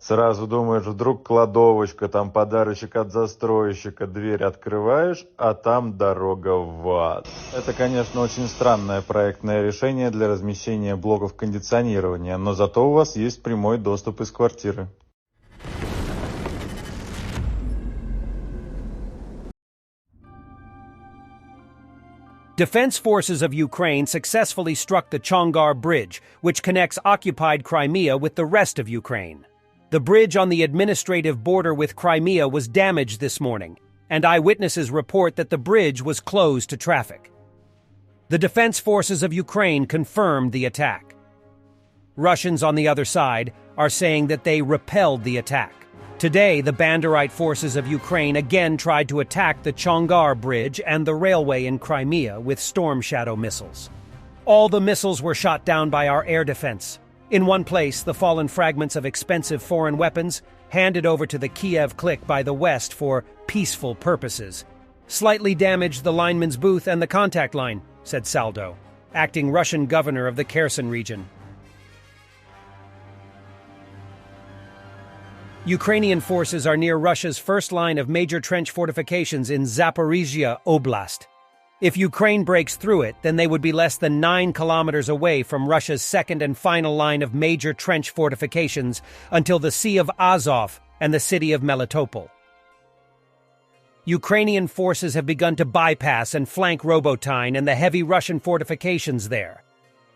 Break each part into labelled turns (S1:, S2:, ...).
S1: Сразу думаешь, вдруг кладовочка, там подарочек от застройщика, дверь открываешь, а там дорога в ад. Это, конечно, очень странное проектное решение для размещения блоков кондиционирования, но зато у вас есть прямой доступ из квартиры.
S2: Defense forces of Ukraine successfully struck the Chongar Bridge, which connects occupied Crimea with the rest of Ukraine. The bridge on the administrative border with Crimea was damaged this morning, and eyewitnesses report that the bridge was closed to traffic. The defense forces of Ukraine confirmed the attack. Russians on the other side are saying that they repelled the attack. Today, the Banderite forces of Ukraine again tried to attack the Chongar Bridge and the railway in Crimea with Storm Shadow missiles. All the missiles were shot down by our air defense. In one place, the fallen fragments of expensive foreign weapons handed over to the Kiev clique by the West for peaceful purposes. Slightly damaged the lineman's booth and the contact line, said Saldo, acting Russian governor of the Kherson region. Ukrainian forces are near Russia's first line of major trench fortifications in Zaporizhia Oblast. If Ukraine breaks through it, then they would be less than 9 kilometers away from Russia's second and final line of major trench fortifications until the Sea of Azov and the city of Melitopol. Ukrainian forces have begun to bypass and flank Robotyne and the heavy Russian fortifications there.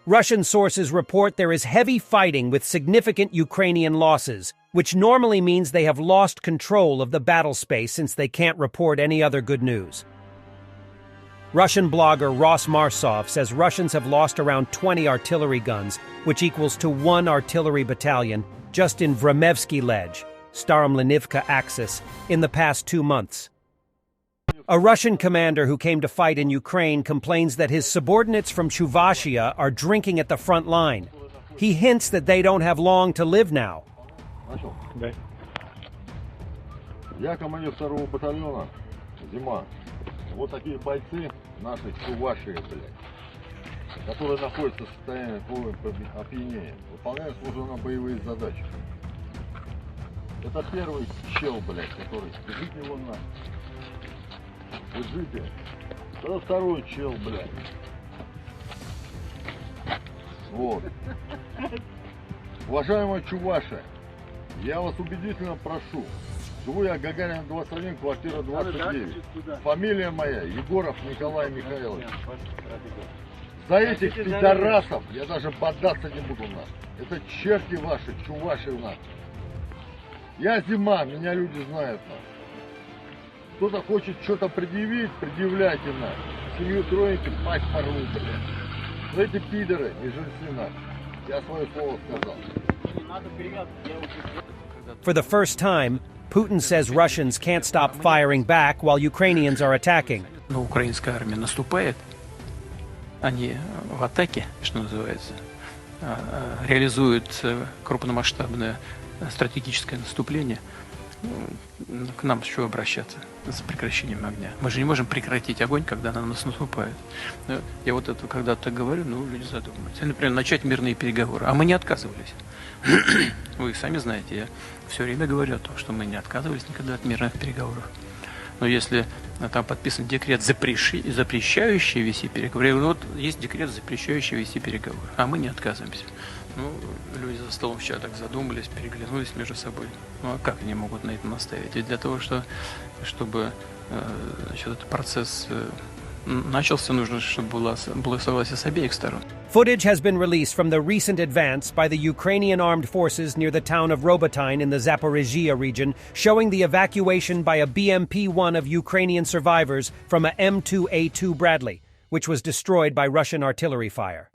S2: Russian sources report there is heavy fighting with significant Ukrainian losses, which normally means they have lost control of the battle space since they can't report any other good news. Russian blogger Ross Marsov says Russians have lost around 20 artillery guns, which equals to 1 artillery battalion, just in Vremevsky Ledge, Staromlinivka axis, in the past 2 months. A Russian commander who came to fight in Ukraine complains that his subordinates from Chuvashia are drinking at the front line. He hints that they don't have long to live now.
S3: Я командир 2-го батальона, зима. Вот такие бойцы нашей Чувашии, блядь, которые находятся в состоянии полного опьянения, выполняют служебно-боевые задачи. Это первый чел, блядь, который держите его на. Держите. Это второй чел, блядь. Вот. Уважаемая Чувашия, я вас убедительно прошу. Живу я Гагарина 21, квартира 29. Фамилия моя Егоров Николай Михайлович. За этих пидорасов я даже бодаться не буду нас. Это черти ваши, Чуваши у нас. Я зима, меня люди знают нас. Кто-то хочет что-то предъявить, предъявляйте нас. Семью троите, пасть порву, блядь. Но эти пидоры не жильцы нас. Я свое слово сказал.
S2: For the first time, Putin says Russians can't stop firing back while Ukrainians are attacking.
S4: Но украинская армия наступает, они в атаке, что называется, реализуют крупномасштабное стратегическое наступление. К нам с чего обращаться с прекращением огня? Мы же не можем прекратить огонь, когда на нас наступает. Я вот это когда-то говорю, люди задумываются. Например, начать мирные переговоры. А мы не отказывались. Вы сами знаете, я все время говорю о том, что мы не отказывались никогда от мирных переговоров. Но если там подписан декрет, запрещающий вести переговоры, вот есть декрет, запрещающий вести переговоры, а мы не отказываемся. Люди за столом вчера так задумались, переглянулись между собой. А как они могут на этом наставить? Ведь для того, чтобы этот процесс начался, нужно, чтобы было согласие с обеих сторон.
S2: Footage has been released from the recent advance by the Ukrainian armed forces near the town of Robotyne in the Zaporizhia region, showing the evacuation by a BMP-1 of Ukrainian survivors from a M2A2 Bradley, which was destroyed by Russian artillery fire.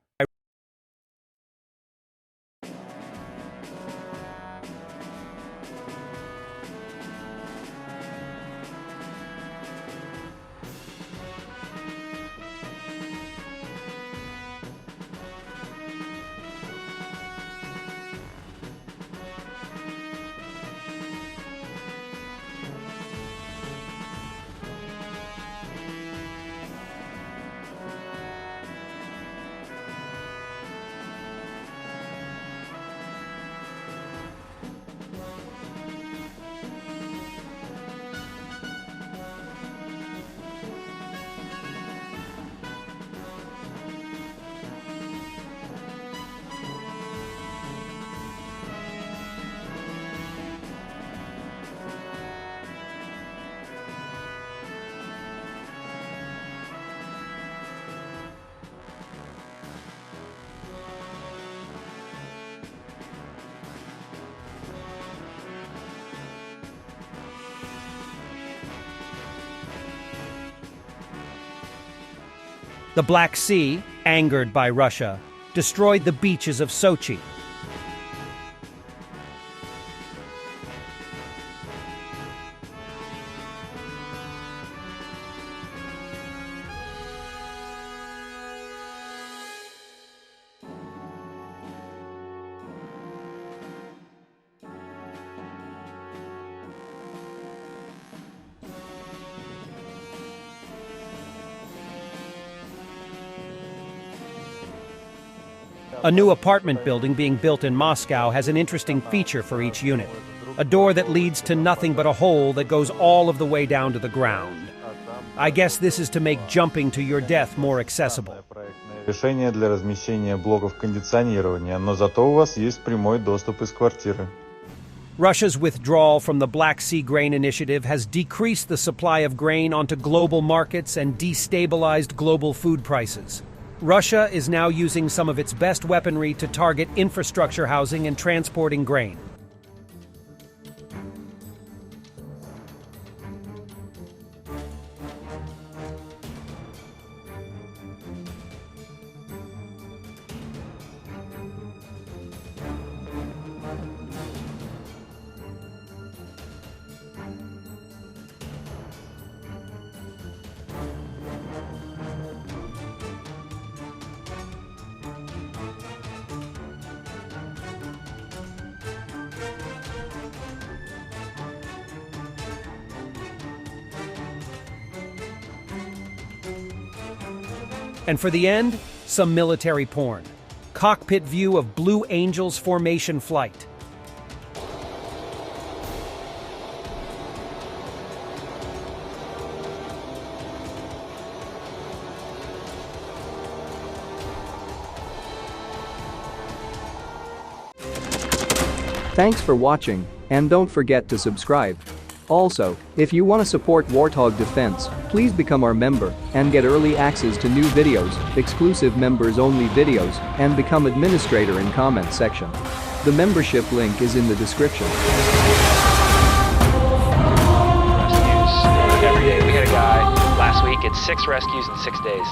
S2: The Black Sea, angered by Russia, destroyed the beaches of Sochi. A new apartment building being built in Moscow has an interesting feature for each unit. A door that leads to nothing but a hole that goes all of the way down to the ground. I guess this is to make jumping to your death more accessible.
S1: Решение для размещения блоков кондиционирования, но зато у вас есть прямой доступ из квартиры.
S2: Russia's withdrawal from the Black Sea Grain Initiative has decreased the supply of grain onto global markets and destabilized global food prices. Russia is now using some of its best weaponry to target infrastructure housing and transporting grain. And for the end, some military porn. Cockpit view of Blue Angels formation flight.
S5: Thanks for watching, and don't forget to subscribe. Also, if you want to support Warthog Defense, please become our member and get early access to new videos, exclusive members-only videos, and become administrator in comment section. The membership link is in the description.
S6: Rescues every day. We had a guy last week, it's 6 rescues in 6 days.